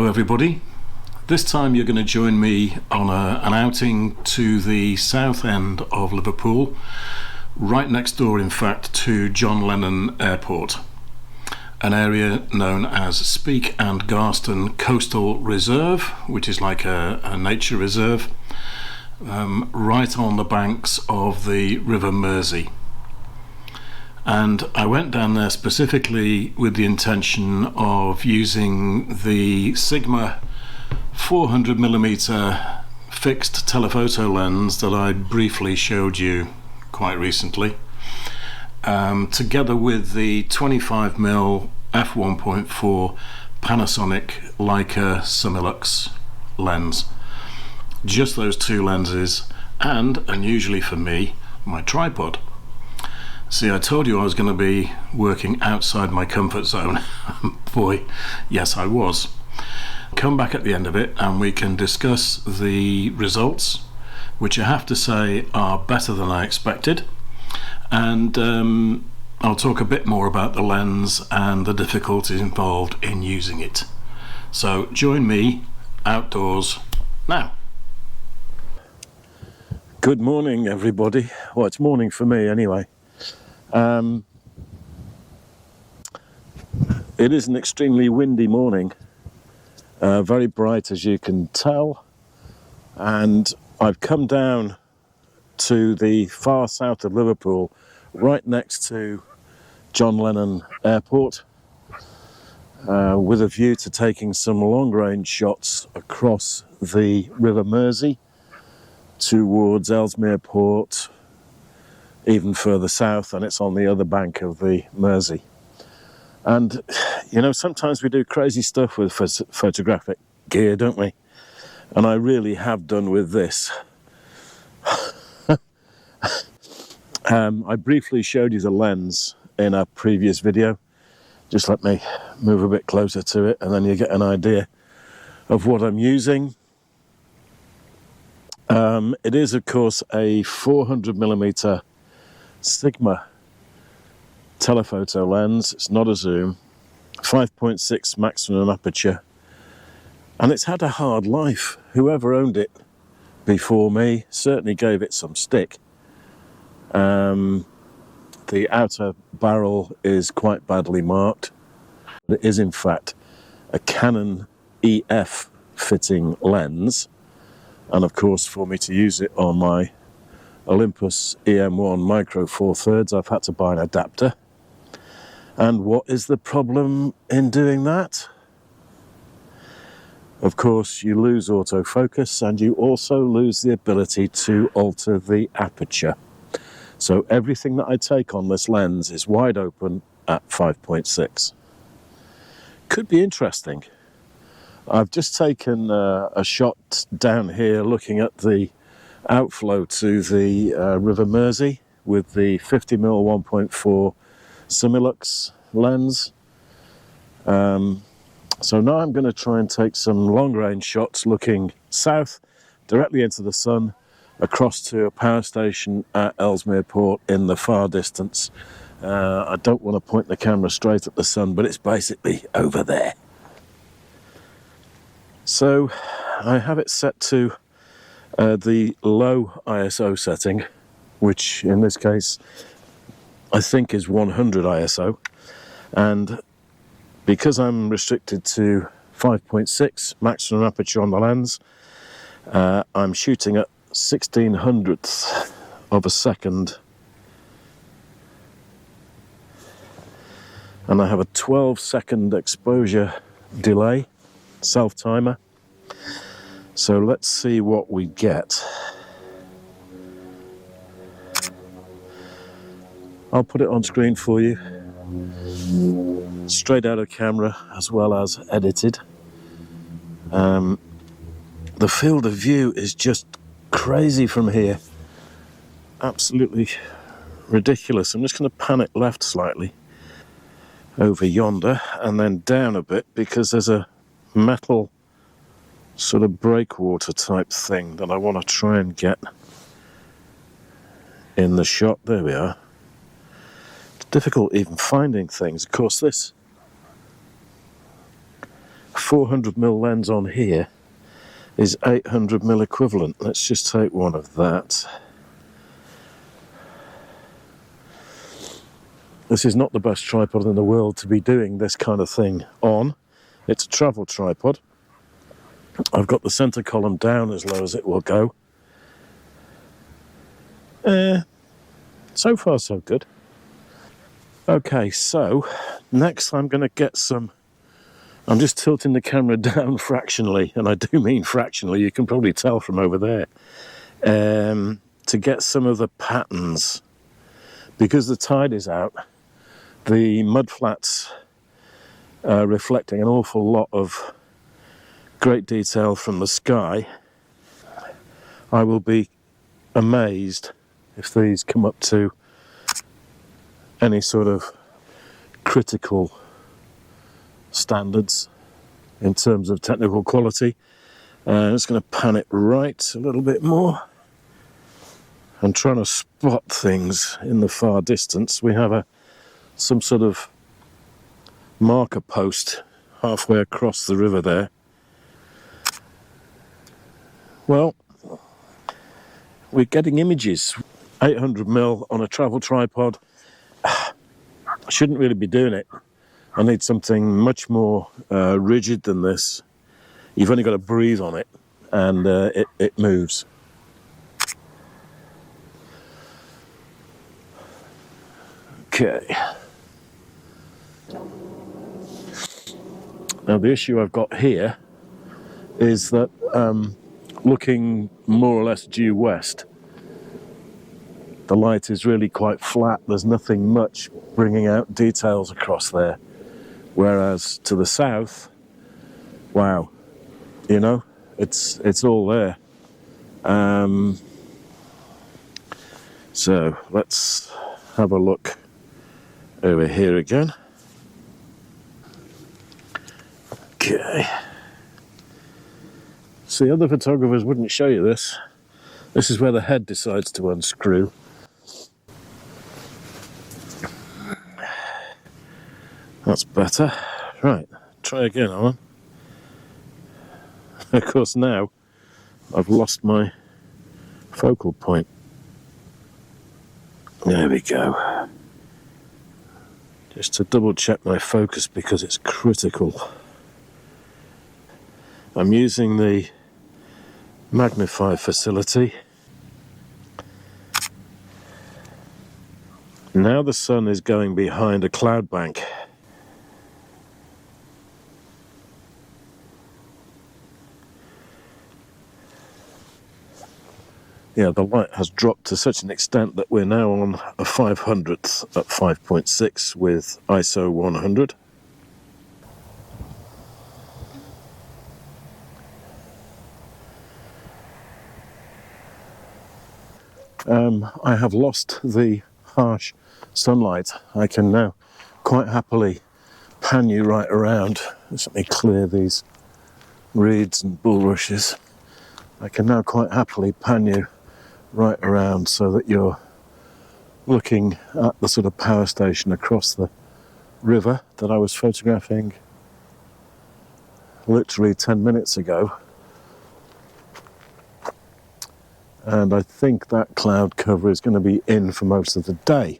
everybody. This time you're going to join me on an outing to the south end of Liverpool, right next door in fact to John Lennon Airport, an area known as Speke and Garston Coastal Reserve, which is like a nature reserve, right on the banks of the River Mersey. And I went down there specifically with the intention of using the Sigma 400mm fixed telephoto lens that I briefly showed you quite recently, together with the 25mm f1.4 Panasonic Leica Summilux lens. Just those two lenses, and unusually for me, my tripod. See, I told you I was going to be working outside my comfort zone. Boy, yes I was. Come back at the end of it and we can discuss the results, which I have to say are better than I expected, and I'll talk a bit more about the lens and the difficulties involved in using it. So join me outdoors now. Good morning everybody. Well, it's morning for me anyway. It is an extremely windy morning, very bright as you can tell, and I've come down to the far south of Liverpool, right next to John Lennon Airport, with a view to taking some long-range shots across the River Mersey towards Ellesmere Port, even further south, and it's on the other bank of the Mersey. And you know, sometimes we do crazy stuff with photographic gear, don't we? And I really have done with this. I briefly showed you the lens in a previous video. Just let me move a bit closer to it and then you get an idea of what I'm using. It is of course a 400mm Sigma telephoto lens. It's not a zoom, 5.6 maximum aperture, and it's had a hard life. Whoever owned it before me certainly gave it some stick. The outer barrel is quite badly marked. It is in fact a Canon EF fitting lens, and of course for me to use it on my Olympus EM1 Micro 4/3 I've had to buy an adapter. And what is the problem in doing that? Of course you lose autofocus and you also lose the ability to alter the aperture. So everything that I take on this lens is wide open at 5.6. Could be interesting. I've just taken a shot down here looking at the outflow to the River Mersey with the 50mm 1.4 Summilux lens. So now I'm going to try and take some long-range shots looking south, directly into the sun, across to a power station at Ellesmere Port in the far distance. I don't want to point the camera straight at the sun, but it's basically over there. So I have it set to the low ISO setting, which in this case I think is 100 ISO, and because I'm restricted to 5.6 maximum aperture on the lens, I'm shooting at 1/1600th of a second, and I have a 12-second exposure delay, self-timer. So let's see what we get. I'll put it on screen for you, straight out of camera as well as edited. The field of view is just crazy from here, absolutely ridiculous. I'm just going to pan it left slightly over yonder and then down a bit, because there's a metal sort of breakwater type thing that I want to try and get in the shot. There we are. It's difficult even finding things. Of course, this 400mm lens on here is 800mm equivalent. Let's just take one of that. This is not the best tripod in the world to be doing this kind of thing on. It's a travel tripod. I've got the centre column down as low as it will go. So far so good. Okay, so next I'm going to get some... I'm just tilting the camera down fractionally, and I do mean fractionally, you can probably tell from over there, to get some of the patterns. Because the tide is out, the mudflats are reflecting an awful lot of great detail from the sky. I will be amazed if these come up to any sort of critical standards in terms of technical quality. I'm just going to pan it right a little bit more. I'm trying to spot things in the far distance. We have some sort of marker post halfway across the river there. Well, we're getting images. 800mm on a travel tripod. I shouldn't really be doing it. I need something much more rigid than this. You've only got to breathe on it, and it moves. Okay. Now the issue I've got here is that looking more or less due west, the light is really quite flat. There's nothing much bringing out details across there. Whereas to the south, wow, you know, it's all there. So let's have a look over here again. Okay. See, other photographers wouldn't show you this. This is where the head decides to unscrew. That's better. Right, try again, Alan. Of course, now I've lost my focal point. There we go. Just to double check my focus because it's critical. I'm using the magnify facility. Now the sun is going behind a cloud bank. Yeah, the light has dropped to such an extent that we're now on a 500th at 5.6 with ISO 100. I have lost the harsh sunlight. I can now quite happily pan you right around. Just let me clear these reeds and bulrushes. I can now quite happily pan you right around so that you're looking at the sort of power station across the river that I was photographing literally 10 minutes ago. And I think that cloud cover is going to be in for most of the day,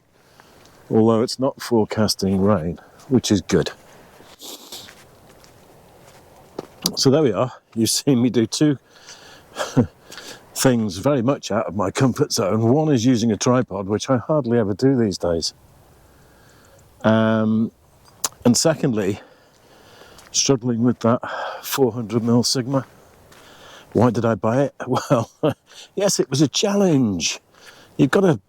although it's not forecasting rain, which is good. So there we are. You've seen me do two things very much out of my comfort zone. One is using a tripod, which I hardly ever do these days. And secondly, struggling with that 400mm Sigma. Why did I buy it? Well, yes, it was a challenge. You've got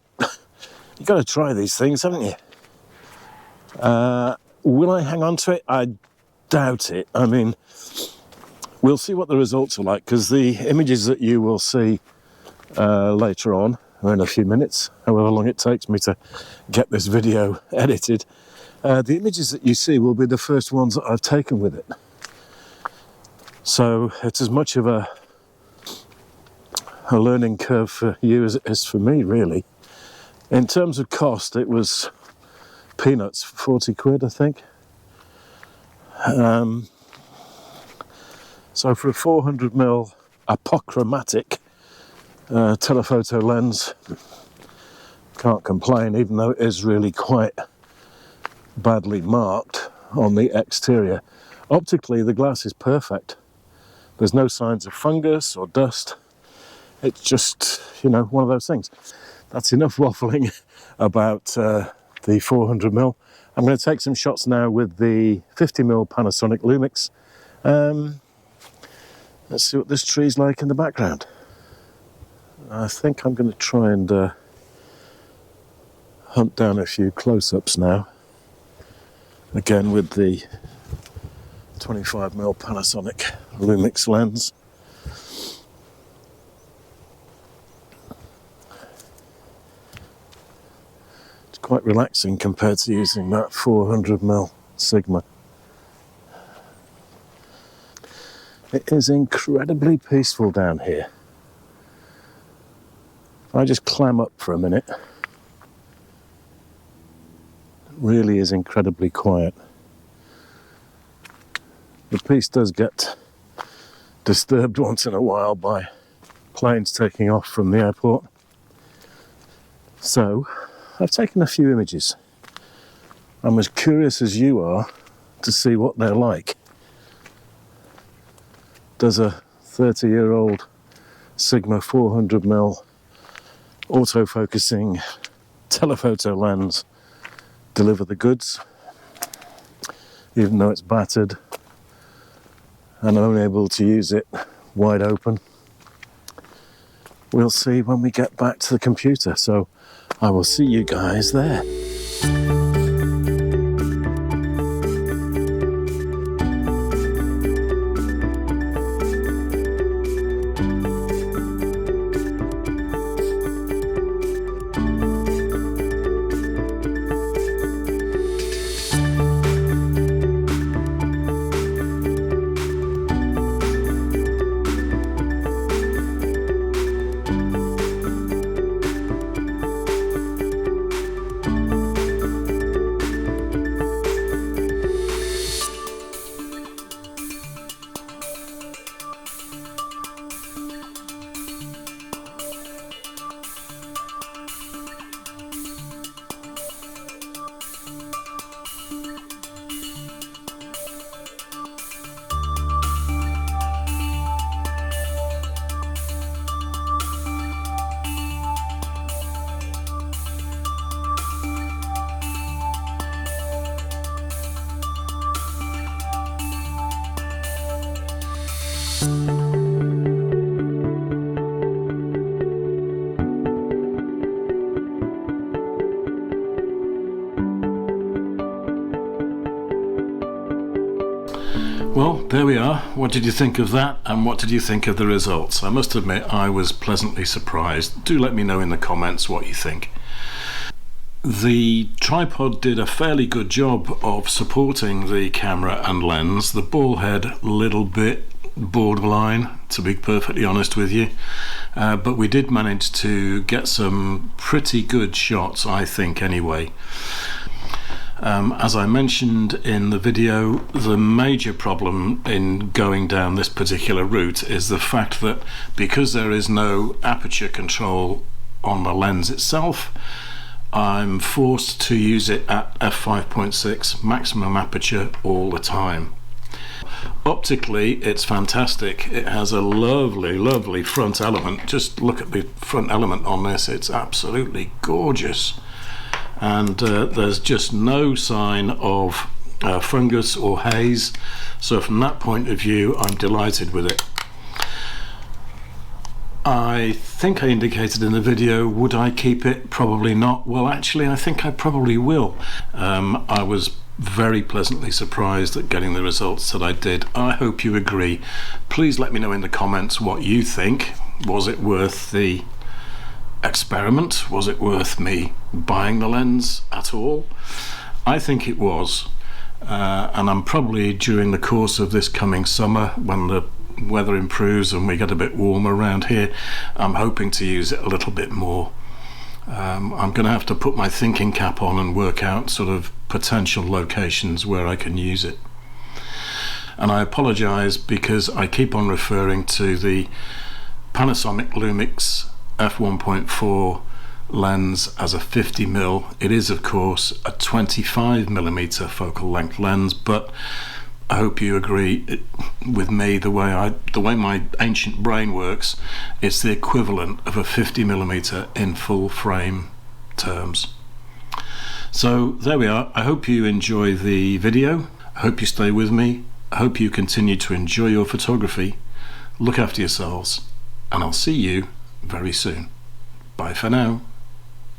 to try these things, haven't you? Will I hang on to it? I doubt it. I mean, we'll see what the results are like, because the images that you will see later on, or in a few minutes, however long it takes me to get this video edited, the images that you see will be the first ones that I've taken with it. So it's as much of a learning curve for you as it is for me, really. In terms of cost, it was peanuts, 40 quid, I think. So for a 400mm apochromatic telephoto lens, can't complain, even though it is really quite badly marked on the exterior. Optically, the glass is perfect. There's no signs of fungus or dust. It's just, you know, one of those things. That's enough waffling about the 400mm. I'm going to take some shots now with the 50mm Panasonic Lumix. Let's see what this tree's like in the background. I think I'm going to try and hunt down a few close-ups now. Again with the 25mm Panasonic Lumix lens. It's quite relaxing compared to using that 400mm Sigma. It is incredibly peaceful down here. If I just clam up for a minute, it really is incredibly quiet. The peace does get disturbed once in a while by planes taking off from the airport. So, I've taken a few images. I'm as curious as you are to see what they're like. Does a 30-year-old Sigma 400mm autofocusing telephoto lens deliver the goods, even though it's battered and I'm unable to use it wide open? We'll see when we get back to the computer, so I will see you guys there. Well, there we are. What did you think of that, and what did you think of the results? I must admit I was pleasantly surprised. Do let me know in the comments what you think. The tripod did a fairly good job of supporting the camera and lens. The ball head, little bit borderline, to be perfectly honest with you, but we did manage to get some pretty good shots, I think, anyway. As I mentioned in the video, the major problem in going down this particular route is the fact that because there is no aperture control on the lens itself, I'm forced to use it at f5.6 maximum aperture all the time. Optically, it's fantastic. It has a lovely front element. Just look at the front element on this. It's absolutely gorgeous. And there's just no sign of fungus or haze, so from that point of view I'm delighted with it. I think I indicated in the video, would I keep it? Probably not. Well, actually I think I probably will. I was very pleasantly surprised at getting the results that I did. I hope you agree. Please let me know in the comments what you think. Was it worth the experiment? Was it worth me buying the lens at all? I think it was, and I'm probably, during the course of this coming summer, when the weather improves and we get a bit warmer around here, I'm hoping to use it a little bit more. I'm going to have to put my thinking cap on and work out sort of potential locations where I can use it. and I apologize because I keep on referring to the Panasonic Lumix f1.4 lens as a 50mm. It is of course a 25mm focal length lens, but I hope you agree with me, the way my ancient brain works, it's the equivalent of a 50mm in full frame terms. So there we are. I hope you enjoy the video. I hope you stay with me. I hope you continue to enjoy your photography. Look after yourselves, and I'll see you very soon. Bye for now.